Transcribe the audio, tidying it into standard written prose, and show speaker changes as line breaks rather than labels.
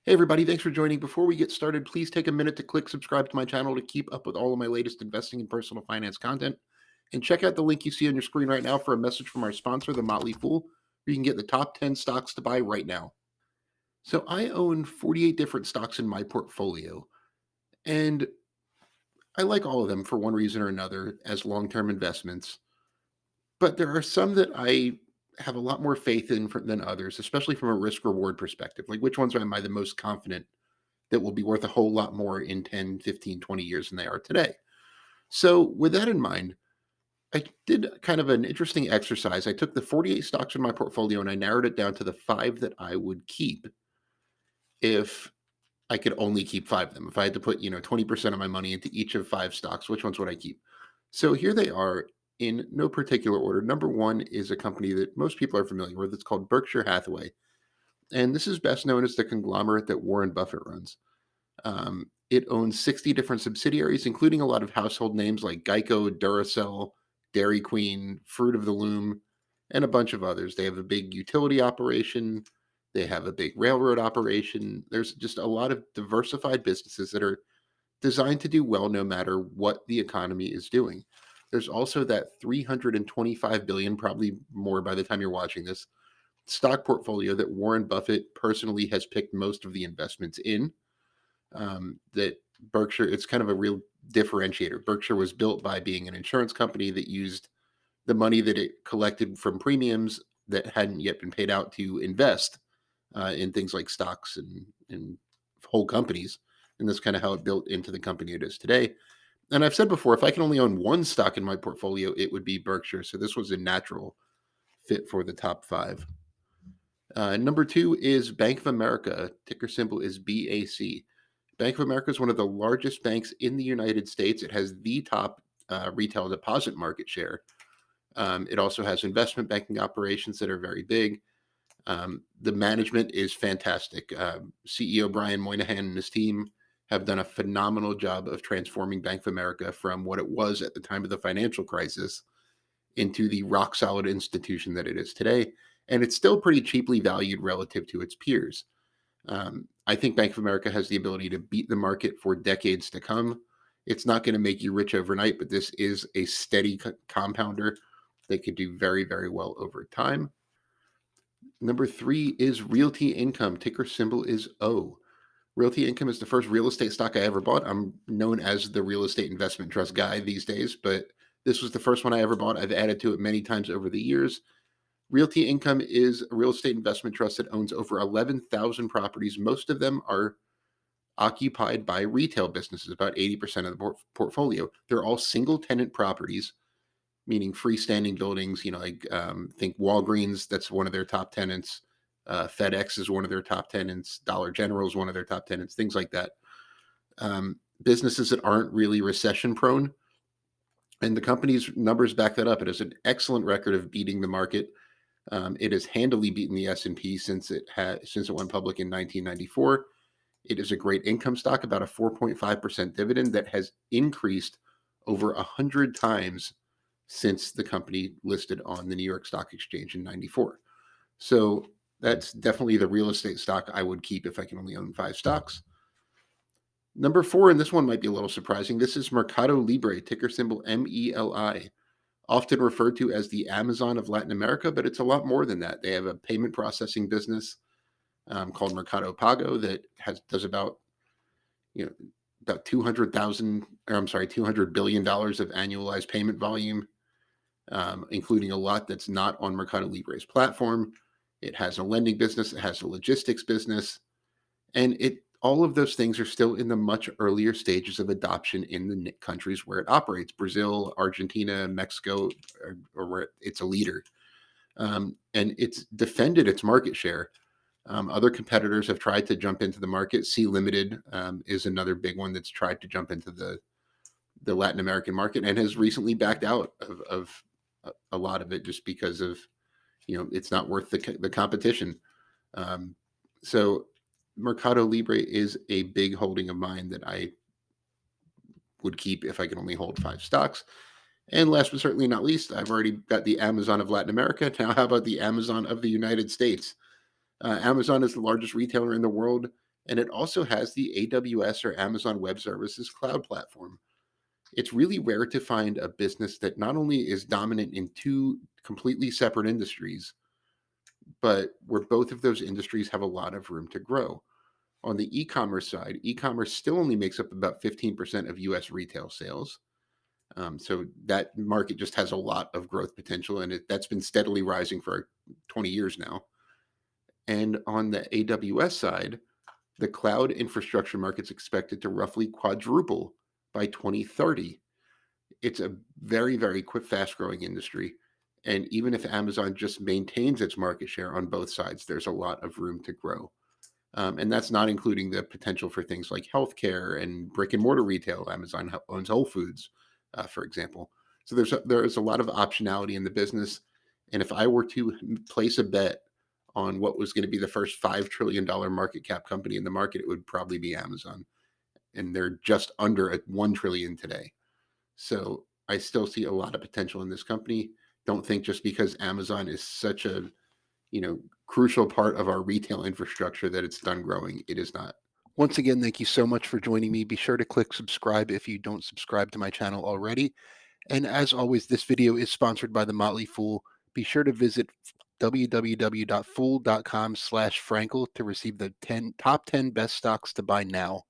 Hey, everybody, thanks for joining. Before we get started, please take a minute to click subscribe to my channel to keep up with all of my latest investing and personal finance content. And check out the link you see on your screen right now for a message from our sponsor, The Motley Fool, where you can get the top 10 stocks to buy right now. So I own 48 different stocks in my portfolio, and I like all of them for one reason or another as long term investments. But there are some that I have a lot more faith in than others, especially from a risk reward perspective. Like, which ones am I the most confident that will be worth a whole lot more in 10, 15, 20 years than they are today? So, with that in mind, I did kind of an interesting exercise. I took the 48 stocks in my portfolio and I narrowed it down to the five that I would keep if I could only keep five of them. If I had to put, 20% of my money into each of five stocks, which ones would I keep? So here they are in no particular order. Number one is a company that most people are familiar with. It's called Berkshire Hathaway. And this is best known as the conglomerate that Warren Buffett runs. It owns 60 different subsidiaries, including a lot of household names like Geico, Duracell, Dairy Queen, Fruit of the Loom, and a bunch of others. They have a big utility operation. They have a big railroad operation. There's just a lot of diversified businesses that are designed to do well no matter what the economy is doing. There's also that 325 billion, probably more by the time you're watching this, stock portfolio that Warren Buffett personally has picked most of the investments in. That Berkshire, it's kind of a real differentiator. Berkshire was built by being an insurance company that used the money that it collected from premiums that hadn't yet been paid out to invest in things like stocks and whole companies. And that's kind of how it built into the company it is today. And I've said before, if I can only own one stock in my portfolio, it would be Berkshire. So this was a natural fit for the top five. Number two is Bank of America. Ticker symbol is BAC. Bank of America is one of the largest banks in the United States. It has the top retail deposit market share. It also has investment banking operations that are very big. The management is fantastic. CEO Brian Moynihan and his team have done a phenomenal job of transforming Bank of America from what it was at the time of the financial crisis into the rock solid institution that it is today. And it's still pretty cheaply valued relative to its peers. I think Bank of America has the ability to beat the market for decades to come. It's not going to make you rich overnight, but this is a steady compounder that could do very, very well over time. Number three is Realty Income. Ticker symbol is O. Realty Income is the first real estate stock I ever bought. I'm known as the real estate investment trust guy these days, but this was the first one I ever bought. I've added to it many times over the years. Realty Income is a real estate investment trust that owns over 11,000 properties. Most of them are occupied by retail businesses, about 80% of the portfolio. They're all single tenant properties, meaning freestanding buildings. Think Walgreens, that's one of their top tenants. FedEx is one of their top tenants. Dollar General is one of their top tenants, things like that. Businesses that aren't really recession prone. And the company's numbers back that up. It has an excellent record of beating the market. It has handily beaten the S&P since it went public in 1994. It is a great income stock, about a 4.5% dividend that has increased over 100 times since the company listed on the New York Stock Exchange in 94. So that's definitely the real estate stock I would keep if I can only own five stocks. Number four, and this one might be a little surprising, this is Mercado Libre, ticker symbol MELI. Often referred to as the Amazon of Latin America, but it's a lot more than that. They have a payment processing business called Mercado Pago that does about 200 billion dollars of annualized payment volume, including a lot that's not on Mercado Libre's platform. It has a lending business, it has a logistics business, and all of those things are still in the much earlier stages of adoption in the countries where it operates. Brazil, Argentina, Mexico, or where it's a leader. And it's defended its market share. Other competitors have tried to jump into the market. Sea Limited is another big one that's tried to jump into the Latin American market and has recently backed out of a lot of it just because of, it's not worth the competition. So Mercado Libre is a big holding of mine that I would keep if I could only hold five stocks. And last but certainly not least, I've already got the Amazon of Latin America. Now, how about the Amazon of the United States? Amazon is the largest retailer in the world, And it also has the AWS or Amazon Web Services cloud platform. It's really rare to find a business that not only is dominant in two completely separate industries, but where both of those industries have a lot of room to grow. On the e-commerce side, e-commerce still only makes up about 15% of US retail sales. So that market just has a lot of growth potential, and that's been steadily rising for 20 years now. And on the AWS side, the cloud infrastructure market's expected to roughly quadruple by 2030. It's a very, very quick, fast growing industry. And even if Amazon just maintains its market share on both sides, there's a lot of room to grow. And that's not including the potential for things like healthcare and brick and mortar retail. Amazon owns Whole Foods, for example. So there's a lot of optionality in the business. And if I were to place a bet on what was going to be the first $5 trillion market cap company in the market, it would probably be Amazon. And they're just under at 1 trillion today. So I still see a lot of potential in this company. Don't think just because Amazon is such a crucial part of our retail infrastructure that it's done growing. It is not. Once again, thank you so much for joining me. Be sure to click subscribe if you don't subscribe to my channel already. And as always, this video is sponsored by the Motley Fool. Be sure to visit www.fool.com/Frankel to receive the top 10 best stocks to buy now.